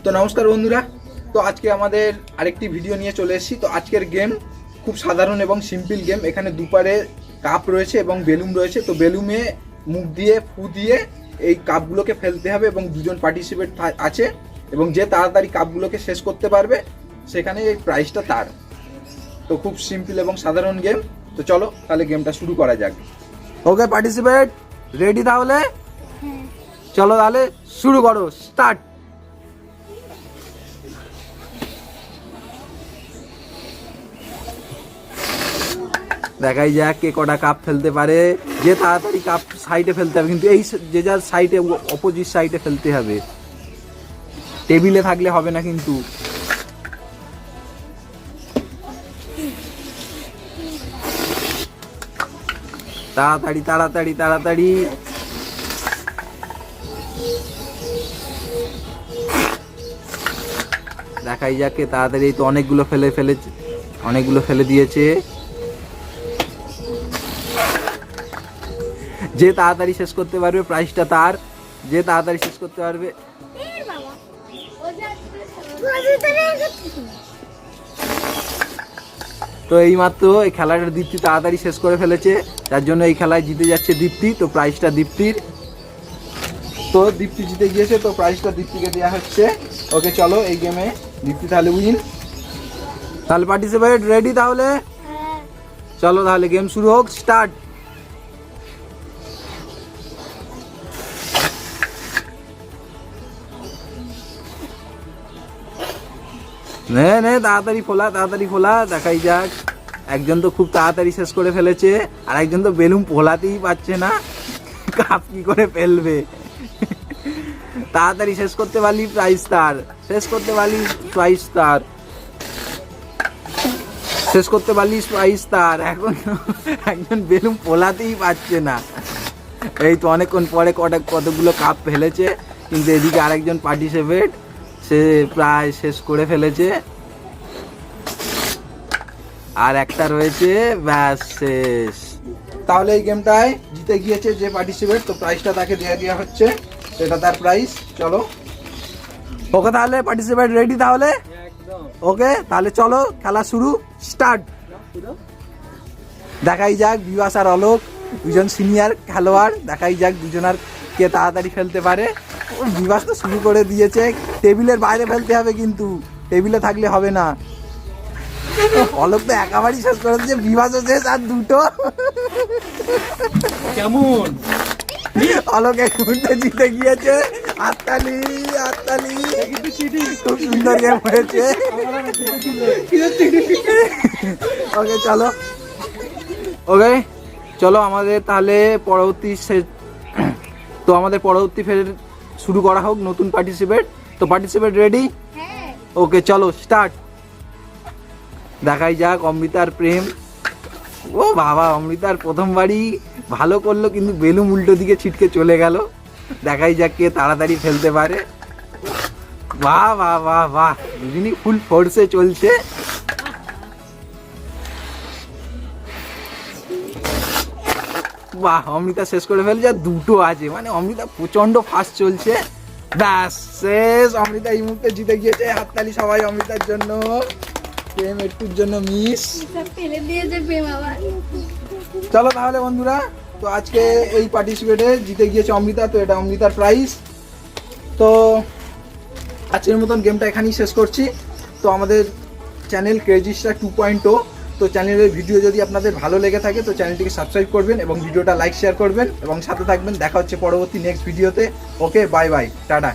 তো নমস্কার বন্ধুরা, তো আজকে আমাদের আরেকটি ভিডিও নিয়ে চলে এসেছি। তো আজকের গেম খুব সাধারণ এবং সিম্পল গেম। এখানে দুপারে কাপ রয়েছে এবং বেলুন রয়েছে। তো বেলুনে মুখ দিয়ে ফু দিয়ে এই কাপগুলোকে ফেলতে হবে এবং দুজন পার্টিসিপেট আছে এবং যে তাড়াতাড়ি কাপগুলোকে শেষ করতে পারবে সেখানে এই প্রাইজটা তার। তো খুব সিম্পল এবং সাধারণ গেম। তো চলো তাহলে গেমটা শুরু করা যাক। ওকে পার্টিসিপেট রেডি? তাহলে চলো তাহলে শুরু করো, স্টার্ট। দেখাই যাক কে কটা কাপ ফেলতে পারে। যে তাড়াতাড়ি কাপ সাইডে ফেলতে হবে, কিন্তু এই যে যার সাইডে অপোজিট সাইডে ফেলতে হবে, টেবিলে থাকলে হবে না কিন্তু। তাড়াতাড়ি তাড়াতাড়ি তাড়াতাড়ি। দেখাই যাক কে তাড়াতাড়ি। তো অনেকগুলো ফেলে দিয়েছে। যে তাড়াতাড়ি শেষ করতে পারবে প্রাইজটা তার। যে তাড়াতাড়ি শেষ করতে পারবে। তো এইমাত্র এই খেলাটা দীপ্তি তাড়াতাড়ি শেষ করে ফেলেছে, যার জন্য এই খেলায় জিতে যাচ্ছে দীপ্তি। তো প্রাইজটা দীপ্তির। তো দীপ্তি জিতে গিয়েছে, তো প্রাইজটা দীপ্তিকে দেওয়া হচ্ছে। ওকে চলো, এই গেমে দীপ্তি তাহলে উইন। তাহলে পার্টিসিপেট রেডি? তাহলে চলো তাহলে গেম শুরু হোক, স্টার্ট। নে তাড়াতাড়ি খোলা। দেখাই যাক। একজন তো খুব তাড়াতাড়ি শেষ করে ফেলেছে, আর একজন তো বেলুন ফোলাতেই পারছে না, কাপ কি করে ফেলবে। তাড়াতাড়ি শেষ করতে পারলি প্রাইজ তার। শেষ করতে পারলি প্রাইজ তার। এখন একজন বেলুন ফোলাতেই পারছে না। এই তো অনেকক্ষণ পরে কতগুলো কাপ ফেলেছে, কিন্তু এদিকে আরেকজন পার্টিসিপেট সে প্রায় শেষ করে ফেলেছে, আর একটা রয়েছে, ব্যাস শেষ। তাহলে এই গেমটায় জিতে গিয়েছে যে পার্টিসিপেট, তো প্রাইজটা তাকে দেওয়া হচ্ছে। এটা তার প্রাইজ। চলো ওকে, তাহলে পার্টিসিপেট রেডি? তাহলে ওকে, তাহলে চলো খেলা শুরু, স্টার্ট। দেখাই যাক বিভাস আর অলোক দুজন সিনিয়র খেলোয়াড়। দেখাই যাক দুজনার কে তাড়াতাড়ি ফেলতে পারে। বিভাস তো শুরু করে দিয়েছে। টেবিলের বাইরে ফেলতে হবে, কিন্তু টেবিলে থাকলে হবে না। অলোক তো একেবারেই শেষ করে দিয়েছে। বিভাসও শেষ, আর দুটো। কেমন অলোক এক মিনিটে জিতে গিয়েছে। হাততালি। খুব সুন্দর গেম হয়েছে। ওকে চলো আমাদের তাহলে পরবর্তী ফের শুরু করা হোক, নতুন পার্টিসিপেট। তো পার্টিসিপেট রেডি? ওকে চলো স্টার্ট। দেখাই যাক অমৃতার প্রেম। ও বাবা, অমৃতার প্রথমবারই ভালো করলো, কিন্তু বেলুন উল্টো দিকে ছিটকে চলে গেল। দেখাই যাক কে তাড়াতাড়ি ফেলতে পারে। বাহ, দুজনই ফুল ফোর্সে চলছে। বাহ, অমৃতা শেষ করে ফেলছে, আর দুটো আছে, মানে অমৃতা প্রচন্ড ফাস্ট চলছে। ব্যাস শেষ। অমৃতা এই মুহূর্তে জিতে গিয়েছে। হাততালি সবাই অমৃতার জন্য। প্রেম একটুর জন্য মিস ফেলে দিয়েছে। চলো তাহলে বন্ধুরা, তো আজকে এই পার্টিসিপেটে জিতে গিয়েছে অমৃতা। তো এটা অমৃতার প্রাইজ। তো আজকের মতন গেমটা এখানেই শেষ করছি। তো আমাদের চ্যানেল ক্রেজি স্টার 2.0, তো চ্যানেলের ভিডিও যদি আপনাদের ভালো লেগে থাকে তো চ্যানেলটিকে সাবস্ক্রাইব করবেন এবং ভিডিওটা লাইক শেয়ার করবেন এবং সাথে থাকবেন। দেখা হচ্ছে পরবর্তী নেক্সট ভিডিওতে। ওকে, বাই, টাটা।